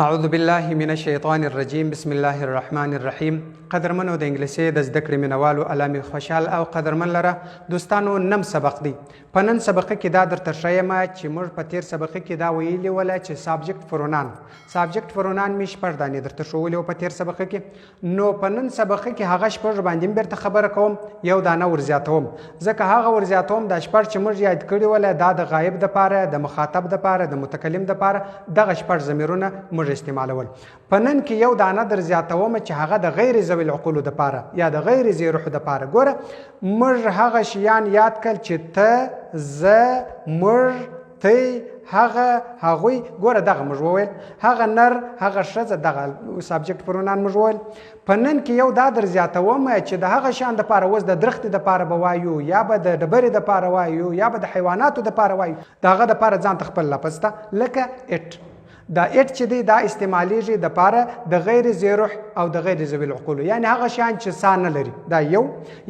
اعوذ بالله من الشیطان الرجیم بسم الله الرحمن الرحیم. قدرمنو د انګلیسي د زده کړې مینوالو علامه خوشحال او قدرمن لره دوستانو نم سبق دی. په نن سبق کې دا درته ښیم چې موږ په تیر سبق کې دا ویلي ولا چې سابجکټ پرونان مې شپږ دانې درته ښوولې وو په تیر سبق کې. نو په نن سبق کې هغه شپږ باندې بیرته خبره کوم، یو دانه ورزیاتوم، ځکه هغه ورزیاتوم دا شپږ چې موږ یاد کړي ولا دا د غایب د پاره، د مخاطب د پاره، د متکلم د پاره دغه شپږ ضمیرونه موږ استعمالول. په نن کې یو دانه در زیاتوم چې هغه د غیر ذوی العقول د پاره یا د غیر ذی روح د پاره. ګوره موږ هغه شیان یاد کړل چې ته، زه، موږ، تی، هغه، هغوی. ګوره دغه موږ وویل، هغه نر، هغه ښځه، دغه سابجکټ پرونان موږ وویل. په نن کې یو دا در زیاتوم چې د هغه شیان د پاره اوس د درختې د پاره به وایو، یا به د ډبرې د پاره وایو، یا به د حیواناتو د پاره وایو. د هغه د پاره ځان ته خپل لفظ ته لکه اټ. دا اټ چې دی دا استعمالیږي د پاره د غیر ذی روح او د غیر ذوی العقول، یعنی هغه شیان چې سا نه لري، دا یو،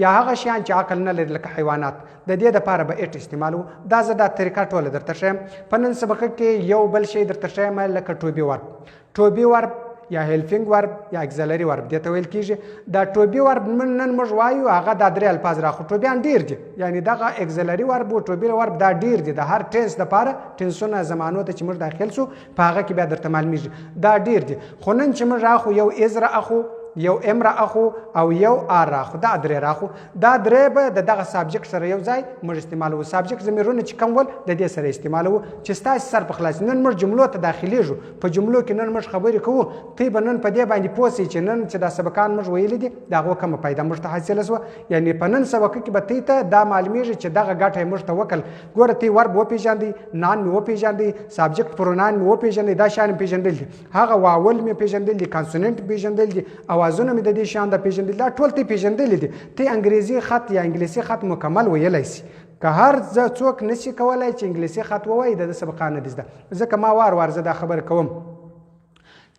یا هغه شیان چې عقل نه لري لکه حیوانات، د دې د پاره به اټ استعمالو. دا زه دا طریقه ټوله درته ښیم. په نن سبق کې یو بل شی درته ښیم لکه ټوبي ورب. ټوبي ورب یا هیلفینګ ورب یا اګزلري ورب دې ته ویل کیږي. دا ټوبي ورب نن موږ وایو هغه دا درې الفاظ راخو. ټوبیان ډیر دي، یعنی دغه اګزلري ورب او ټوبي ورب دا ډیر دي. د هر ټینس د پاره ټینسونه زمانو ته چې موږ داخل سو په هغه کې بیا درته معلومیږي دا ډیر دي. خو نن چې موږ راخو یو ازرا اخو، یو امرا اخو او یو ار اخو، دا درې راخو. دا درې به د دغه سابجکټ سره یو ځای موږ استعمالو. سابجکټ ضمیرونه چې کوم ول د دې سره استعمالو چې ستاسو سر په خلاص. نن موږ جملو ته داخليږو، په جملو کې نن موږ خبرې کوو. تی به نن په دې باندې پوسې چې نن چې دا سبقان موږ ویل دي دا غو کوم پیدا موږ ته حاصله سو، یعنی په نن سبق کې به تی ته دا معلومیږي چې دغه ګټه موږ ته وکړ. ګوره تی ورب و پیژاندي، نان مې و پیژاندي، سابجکټ پرونان مې و پیژاندي، دا شان پیژندل دي، هغه واول مې پیژندل دي، کانسوننت پیژندل دي، اوازونه مې د دې شان د پیژندل، دا ټول تی پیژندل دي. تی انګریزي خط یا انګلیسي خط مکمل ویلای شي. که هر څوک نشي کولای چې انګلیسي خط ووایي د سبقان دي زده. ځکه ما وار زه دا خبر کوم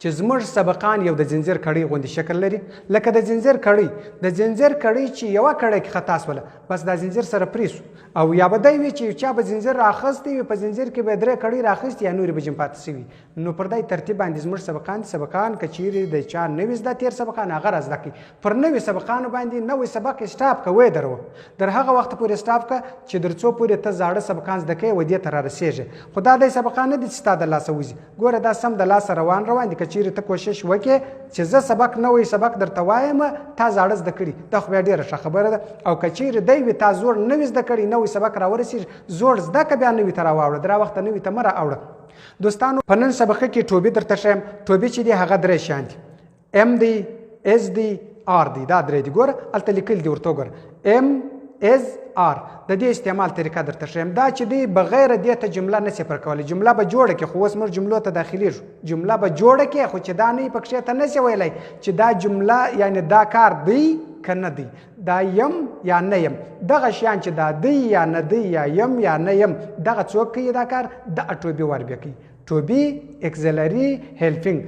چې زموږ سبقان یو د زنجیر کړۍ غوندې شکل لري، لکه د زنجیر کړۍ. د زنجیر کړۍ چې یوه کړۍ کې خطا سوله بس دا زنجیر سره پریسو، او یا به دی وي چې چا به زنجیر راخستی وي، په زنجیر کې به درې کړۍ راخستي یا نورې به جم پاتې سوي. نو پر دې ترتیب باندې زموږ سبقان که چیرې د چا نوي زده تیر سبقان هغه را زده کړي. پر نوي سبقانو باندې نوی سبق اسټاپ کوی درو در هغه وخت پورې اسټاپ که چې در څو پورې ته زاړه سبقان زده کوې و دې ته را رسېږي. خو دا دی سبقان نه دي چې ستا د لاسه وځي. ګوره دا سم د لاسه روان دي. که چیرې ته کوشش وکړې چې زه سبق نوی سبق درته وایم تا زاړه زده کړي، دا خو بیا ډېره ښه خبره ده. او که چیرې دی وي تا زوړ نوي زده کړي، نوی سبق راورسېږي، زوړ زده که بیا نوي ته راواوړه، در وخته نوي ته مه رااوړه. دوستانو په نن سبق کې ټوبي درته ښیم. ټوبي چې دی هغه درې شیان دي، ام دی، اس دی، آر دی. دا درې دي. ګوره هلته لیکل دي، ورته وګوره ام از آر. د دې استعمال طریقه درته ښیم. دا چې دی بغیر دې ته جمله نه صفر کولی. جمله به جوړه کې، خو اوس موږ جملو ته داخلیږو. جمله به جوړه کې، خو چې دا نه پکښې ته نشي ویلی چې دا جمله یعنی دا کار دی که نه دی، دا یم یا نه یم. دغه شیان چې دا دی یا نه دی یا یم یا نه یم دغه څوک کوي دا کار؟ د ټوبي ورب کوي. ټوبي، اکزلري، هیلفینګ،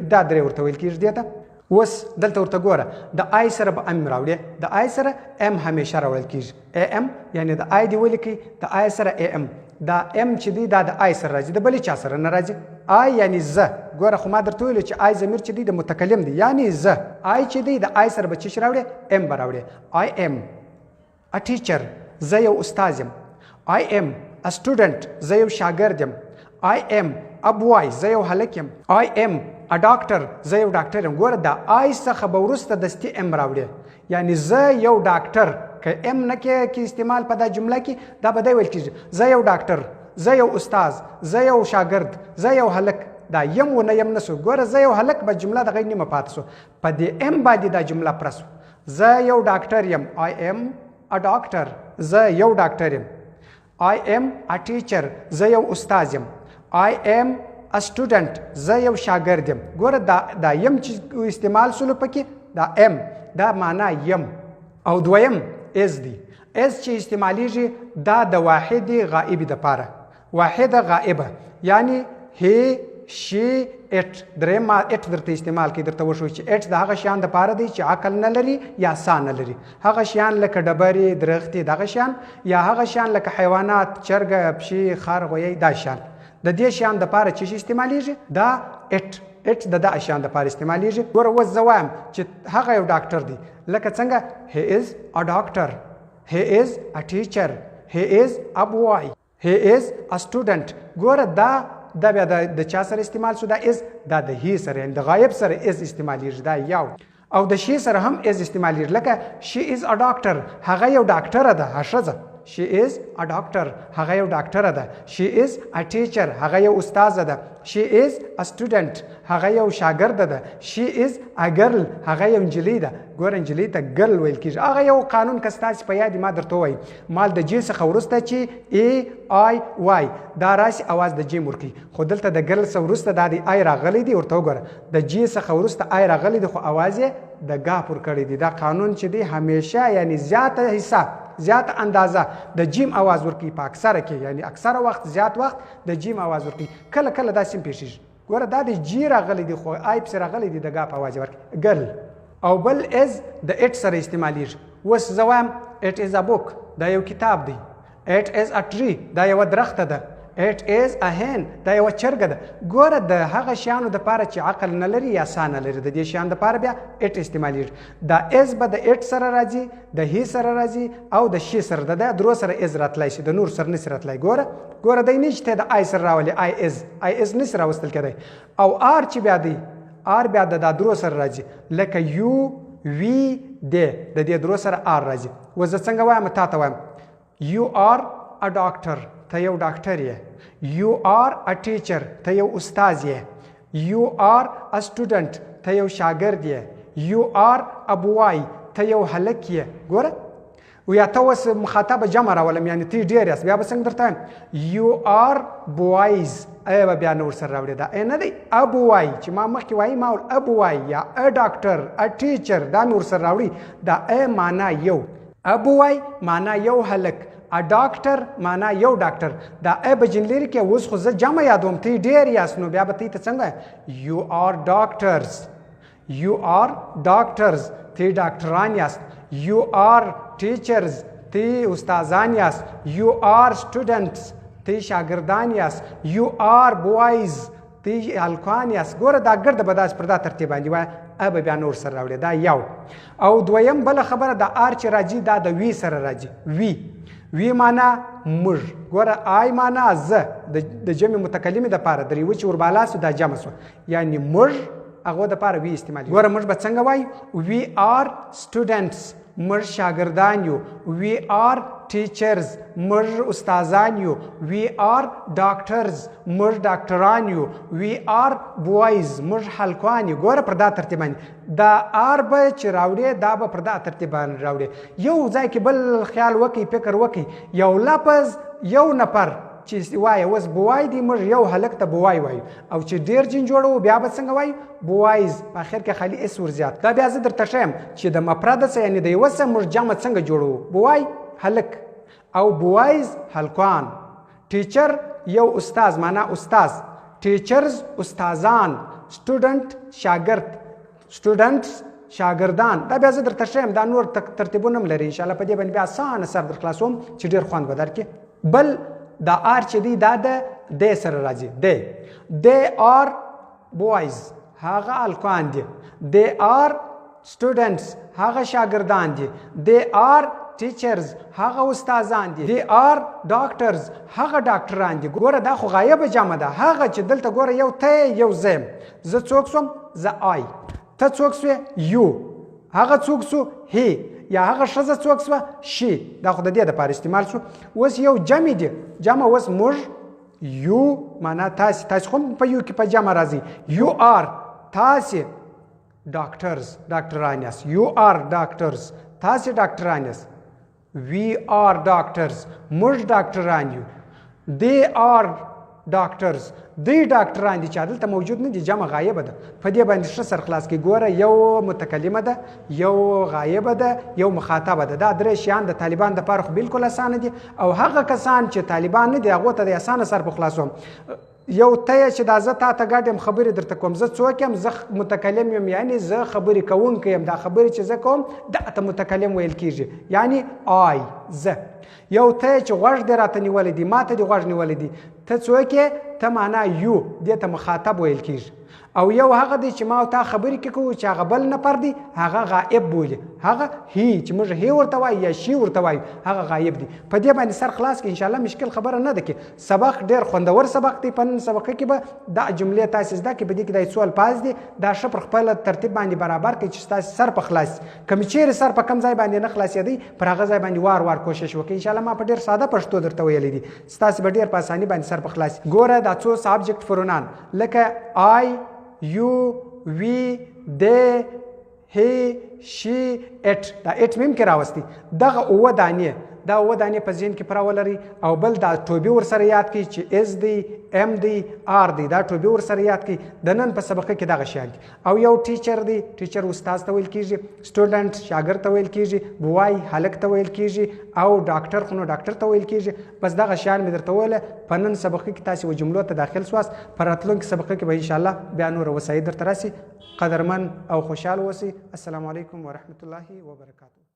دا درې ورته ویل کېږي دې ته. اوس دلته ورته ګوره د آی سره به ام راوړې، د آی سره ام همیشه راوړل کېږي. ای ام یعنی د آی دی ولیکئ، د آی سره ای ام. دا ام چې دی دا د آی سره راځي، د بلې چا سره نه راځي. آی یعنی زه. ګوره خو ما درته ویلو چې آی ضمیر چې دی د متکلم دی، یعنی زه. آی چې دی د آی سره به څه راوړې؟ ام به راوړې. آی ام ا ټیچر، زه یو استاد یم. آی ام ا سټوډنټ، زه یو شاګرد یم. آی ام ا بوای، زه یو هلک یم. آی ام ا ډاکټر، زه یو ډاکټر یم. ګوره د آی څخه به وروسته دستي ام راوړې، یعنی زه یو ډاکټر. که ام نه کې استعمال په دا جمله کې دا به دی ویل کېږي زه یو ډاکټر، زه یو استاد، زه یو شاګرد، زه یو هلک. دا یم و نه یم نه سو. ګوره زه یو هلک به جمله دغه نیمه پاتې سو، په دې ام باندې دا جمله پرسو. زه یو ډاکټر یم. آی ام ا ډاکټر، زه یو ډاکټر یم. آی ام ا ټیچر، زه یو استاد یم. آی ام ا سټوډنټ، زه یو شاګرد یم. ګوره دا یم چې استعمال سولو پکې دا ام دا معنا یم. او دویم از دی. از چې استعمالیږي دا د واحد غائب د پاره، واحده غائبه، یعنی هی، شي، اټ. دریم اټ درته استعمال کی، درته وشو چې اټ د هغه شیان د پاره دی چې عقل نه لري یا سا نه لري. هغه شیان لکه ډبرې، درختې، دغه شیان، یا هغه شیان لکه حیوانات، چرګه، پشي، خر، غویی، دا شیان. د دې شیان د پاره چې استعمالیږي دا اټ اټ د دغه شیانو دپاره استعمالیږي. ګوره اوس زه وایم چې هغه یو ډاکټر دی لکه څنګه he is a doctor, he is a teacher, he is a boy, he is a student. ګوره دا بیا د چا سره استعمال شو؟ دا از دا د هی سره یعنې د غایب سره از استعمالیږي. دا یو او د شي سره هم از استعمالیږي لکه she is a doctor هغه یو ډاکټره ده ښځه. she is a doctor هغه یو ډاکټره ده. she is a teacher هغه یو استاذه ده. she is a student هغه یو شاګرده ده. she is a girl هغه یو نجلۍ ده. ګوره نجلۍ ته ګرل ویل کېږي. هغه یو قانون که ستاسې په یاد ما درته ووایي مال د جې څخه وروسته چې ای آی وای دا راسي اواز د جیم ورکوي خو دلته د ګرل څخه وروسته دا د آی راغلی دی. ورته وګوره د جې څخه وروسته آی راغلی دی خو اواز یې د ګا پر کړی دی. دا قانون چې دی همیشه یعنی زیاته حصه زیاته اندازه د جیم اواز ورکوي په اکثره کې یعنی اکثره وخت زیات وخت د جیم اواز ورکوي. کله کله داسې هم پیښیږي ګوره دا د جی راغلی دی خو آی پسې راغلی دی د ګا په اواز یې ورکوي ګرل. او بل از د اټ سره استعمالیږي. اوس زه وایم اټ از ا بوک دا یو کتاب دی. اټ از ا ټری دا یوه درخته ده. اټ از ا هین دا یوه چرګه ده. ګوره د هغه شیانو دپاره چې عقل نه لري یا سا نه لري د دې شیانو دپاره بیا اټ استعمالیږي. دا از به د اټ سره راځي د هی سره راځي او د شي سره د درو سره از راتلی شي د نور سره نسي راتلی. ګوره دی نه چې ته د آی سره راولي آی از نسي راوستل کېدی. او آر چې بیا دی آر بیا د دا درو سره راځي لکه یو وی دی د دې درو سره آر راځي. اوس زه څنګه وایم تا ته وایم یو آر ا ډاکټر ته یو ډاکټر یې. یو آر ا ټیچر ته یو استاذ یې. یو آر ا سټوډنټ ته یو شاګرد یې. یو آر ا بوای ته یو هلک یې. ګوره و یا ته اوس مخاطبه جمع راولم یعنې ته ډېر یاست بیا به څنګه درته وایم یو آر بوایز ای به بیا نه ورسره راوړې دا ای نه دی ابوای چې ما مخکې وایي ما ابوای یا ا ډاکټر ا ټیچر دا مې ورسره راوړي. دا ای معنا یو ابوای معنا یو هلک ا ډاکټر معنا یو ډاکټر. دا ای به جنلري کې اوس خو زه جمع یادوم ته ډېر یاست نو بیا به ته څنګه یو آر ډاکټرز یو آر ډاکټرز ته ډاکټران یاست. یو آر ټیچرز ته استادان یاست. یو آر سټوډنټس ته شاګردان یاست. یو آر بوایز ته هلکان یاست. ګوره دا ګرده به داسې پر دا ترتیب باندې وایه ا به بیا نور سره راوړې. دا یو. او دویم بله خبره د آر چې راځي دا د وی سره راځي. وی معنا موږ. ګوره آی معنا زه د جمع متکلمې دپاره درې و چې وربالا سو دا جمع سوه یعنې موږ هغو دپاره وی استعمالي. ګوره موږ به څنګه وایو وی آر سټوډنټس موږ شاګردان یو. وی آر ټیچرز موږ استادان یو. وی آر ډاکټرز موږ ډاکټران یو. وی آر بوایز موږ هلکان یو. ګوره پر دا ترتیب باندې دا آر به چې راوړې دا به پر دا ترتیب باندې راوړې. یو ځای کې بل خیال وکړئ فکر وکړئ یو لفظ یو نفر چې وایي اوس بوای دی موږ یو هلک ته بوای وایو او چې ډېر جن جوړو بیا به څنګه وایو بوایز په اخر کې خالي اس ورزیات. دا بیا زه درته ښیم چې د مفرده څخه یعنې د یوه څخه موږ جمع څنګه جوړو. بوای هلک او بوایز هلکان. ټیچر یو استاذ معنا استاذ. ټیچرز استادان. سټوډنټ شاګرد. سټوډنټس شاګردان. دا بیا زه درته ښیم دا نور ترتیبونه هم لري انشاءالله په دې باندې بیا اسانه سر در خلاصوم چې ډېر خوند به درکړي. بل دا آر چې دی دا د دی سره راځي. دی آر بوایز هغه هلکان دي. دی آر سټوډنټس هغه شاګردان دي. دی آر ټیچرز هغه استادان دي. دی آر ډاکټرز هغه ډاکټران دي. ګوره دا خو غایبه جمع ده. هغه چې دلته ګوره یو ته یو زه یم. زه څوک سوم زه آی. ته څوک سوې یو. هغه څوک سو هی یا هغه ښځه څوک سوه شي. دا خو د دې دپاره استعمال شو. اوس یو جمع دی. جمع اوس موږ یو معنا تاسې خو په یو کې په جمع راځي. یو آر تاسې ډاکټرز ډاکټران یاست. یو آر ډاکټرز تاسې ډاکټران یاست. وی آر ډاکټرز موږ ډاکټران یو. دی آر ډاکټرز دوی ډاکټران دي چې دلته موجود نه دي جمع غایبه ده. په دې باندې ښه سر خلاص کړئ. ګوره یو متکلمه ده یو غایبه ده یو مخاطبه ده. دا درې شیان د طالبان دپاره خو بالکل اسانه دي او هغه کسان چې طالبان نه دي هغو ته د اسانه سر په خلاصوم. یو ته چې دا زه تا ته ګډ یم خبرې درته کوم زه څوک یم زه متکلم یم یعنې زه خبرې کوونکی یم. دا خبرې چې زه کوم دغه ته متکلم ویل کېږي یعنې آی زه. یو ته چې غوږ دې راته نیولی دی ما ته دې غوږ نیولی دی ته څوک یې ته معنا یو دې ته مخاطب ویل کېږي. او یو هغه دی چې ما او تا خبرې کې کوو چې هغه بل نفر دی هغه غائب بولي هغه هی چې موږ هی ورته وایو یا شی ورته وایو هغه غایب دی په دې باندې سر خلاص کې انشاءالله مشکل خبره نه ده کې سبق ډېر خوندور سبق دی په نن سبق کې به دا جملې تاسې زده کړئ په دې کې دا سوال پاس دی دا ښه پر خپل ترتیب باندې برابر کړئ چې ستاسې سر په خلاص کوم چیرې سر په کم ځای باندې نه خلاصېدی پر هغه ځای باندې وار وار کوشش وکړئ انشاءالله ما په ډېر ساده پښتو درته ویلی دي ستاسې به ډېر په اساني باندې سر په خلاص ګوره دا څو سابجکټ فرونان لکه آی یو وی دی هی شي اټ دا اټ میم کې راوستي دغه اوه دانې دا اوه دانې په ذهن کې پوره ولرئ او بل دا ټوبې ورسره یاد کړئ چې اس دی ام دی آر دی دا ټوبې ورسره یاد کړئ د نن په سبقه کې دغه شیان دي او یو ټیچر دی ټیچر استاد ته ویل کېږي سټوډنټ شاګرد ته ویل کېږي بوای هلک ته ویل کېږي او ډاکټر خو نو ډاکټر ته ویل کېږي بس دغه شیان مې درته وویله په نن سبقه کې تاسې و جملو ته داخل سواست په راتلونکي سبقه کې به انشاءالله بیا نور وسایل درته راسي قدرمن او خوشحال اوسئ السلام علیکم ورحمة الله وبرکاته